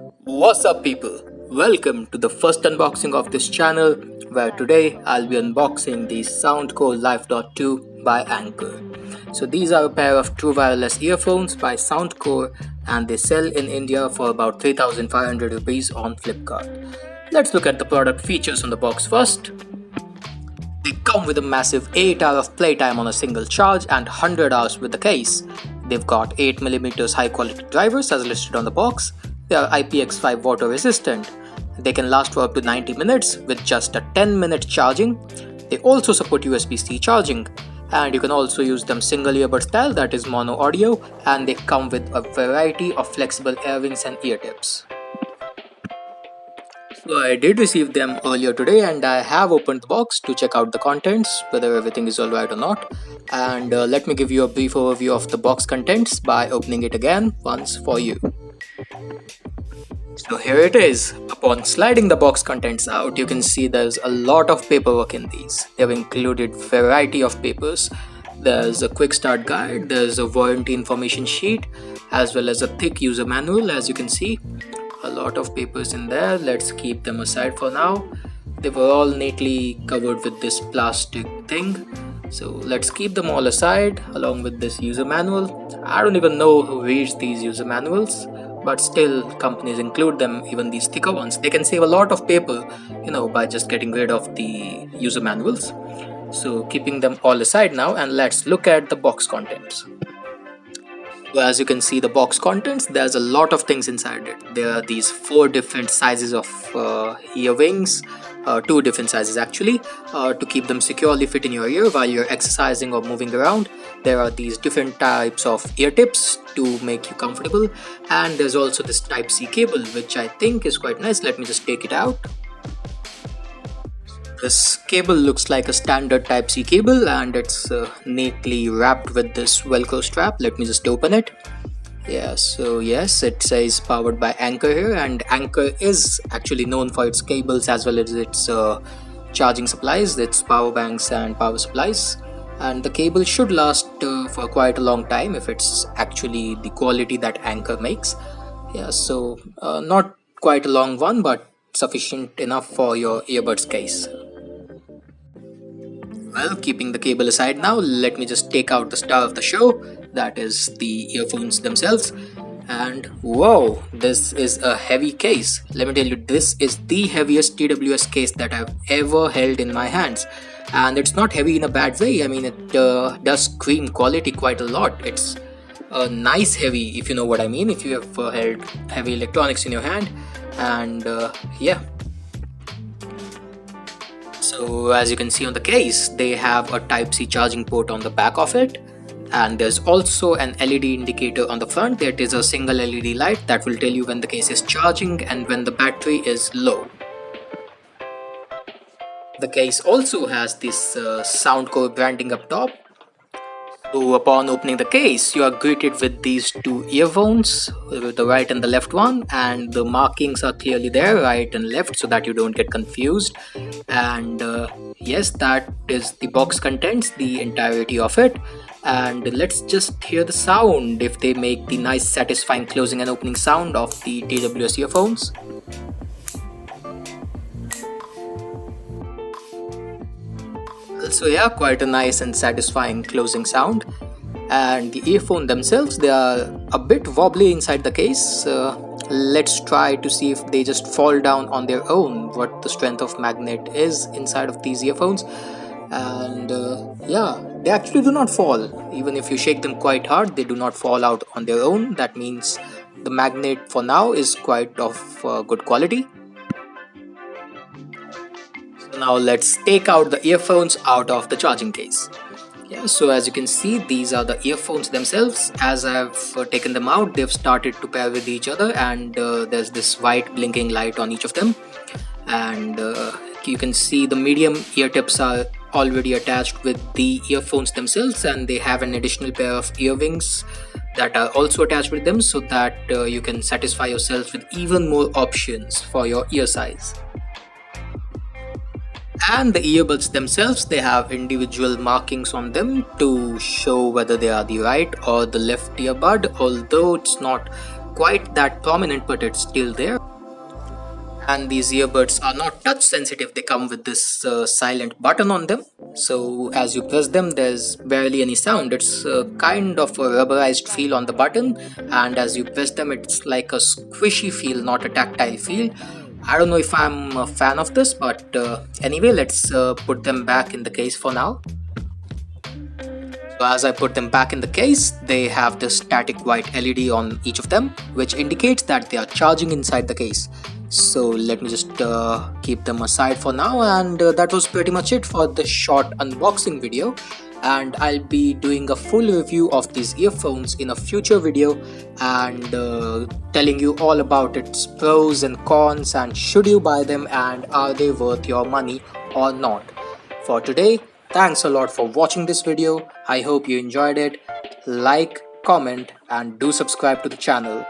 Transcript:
What's up, people? Welcome to the first unboxing of this channel, where today I'll be unboxing the Soundcore Live 2 by Anchor. So these are a pair of true wireless earphones by Soundcore, and they sell in India for about 3,500 rupees on Flipkart. Let's look at the product features on the box first. They come with a massive 8 hours of playtime on a single charge and 100 hours with the case. They've got 8mm high quality drivers as listed on the box. They are IPX5 water resistant. They can last for up to 90 minutes with just a 10-minute charging. They also support USB-C charging, and you can also use them single earbud style, that is mono audio, and they come with a variety of flexible earrings and ear tips. So I did receive them earlier today, and I have opened the box to check out the contents, whether everything is alright or not. And let me give you a brief overview of the box contents by opening it again once for you. So here it is. Upon sliding the box contents out, you can see there's a lot of paperwork in these. They have included variety of papers. There's a quick start guide, there's a warranty information sheet, as well as a thick user manual. As you can see, a lot of papers in there. Let's keep them aside for now. They were all neatly covered with this plastic thing, so let's keep them all aside along with this user manual. I don't even know who reads these user manuals, but still companies include them, even these thicker ones. They can save a lot of paper, by just getting rid of the user manuals. So keeping them all aside now, and let's look at the box contents. So as you can see, the box contents, there's a lot of things inside it. There are these 4 different sizes of ear wings, 2 different sizes actually, to keep them securely fit in your ear while you're exercising or moving around. There are these different types of ear tips to make you comfortable, and there's also this Type-C cable, which I think is quite nice. Let me just take it out. This cable looks like a standard Type-C cable, and it's neatly wrapped with this Velcro strap. Let me just open it. Yeah, so yes, it says powered by Anchor here, and Anchor is actually known for its cables as well as its charging supplies, its power banks and power supplies. And the cable should last for quite a long time if it's actually the quality that Anchor makes. Yeah, so not quite a long one, but sufficient enough for your earbuds case. Well, keeping the cable aside now, let me just take out the star of the show, that is the earphones themselves. And whoa, this is a heavy case. Let me tell you, this is the heaviest TWS case that I've ever held in my hands. And it's not heavy in a bad way. I mean, it does scream quality quite a lot. It's a nice heavy, if you know what I mean, if you have held heavy electronics in your hand. And yeah. So as you can see on the case, they have a Type-C charging port on the back of it, and there's also an LED indicator on the front. There is a single LED light that will tell you when the case is charging and when the battery is low. The case also has this Soundcore branding up top. So upon opening the case, you are greeted with these 2 earphones, the right and the left one, and the markings are clearly there, right and left, so that you don't get confused. And yes, that is the box contents, the entirety of it. And let's just hear the sound, if they make the nice satisfying closing and opening sound of the TWS earphones. So yeah, quite a nice and satisfying closing sound. And the earphone themselves, they are a bit wobbly inside the case. Let's try to see if they just fall down on their own, what the strength of magnet is inside of these earphones. And yeah, they actually do not fall. Even if you shake them quite hard, they do not fall out on their own. That means the magnet for now is quite of good quality. Now let's take out the earphones out of the charging case. Yeah, so as you can see, these are the earphones themselves. As I've taken them out, they've started to pair with each other, and there's this white blinking light on each of them. And you can see the medium ear tips are already attached with the earphones themselves, and they have an additional pair of earrings that are also attached with them, so that you can satisfy yourself with even more options for your ear size. And the earbuds themselves, they have individual markings on them to show whether they are the right or the left earbud, although it's not quite that prominent, but it's still there. And these earbuds are not touch sensitive, they come with this silent button on them, so as you press them there's barely any sound. It's kind of a rubberized feel on the button, and as you press them it's like a squishy feel, not a tactile feel. I don't know if I'm a fan of this, but anyway, let's put them back in the case for now. So as I put them back in the case, they have this static white LED on each of them, which indicates that they are charging inside the case. So let me just keep them aside for now, and that was pretty much it for the short unboxing video. And I'll be doing a full review of these earphones in a future video, and telling you all about its pros and cons, and should you buy them, and are they worth your money or not. For today, thanks a lot for watching this video. I hope you enjoyed it. Like, comment, and do subscribe to the channel.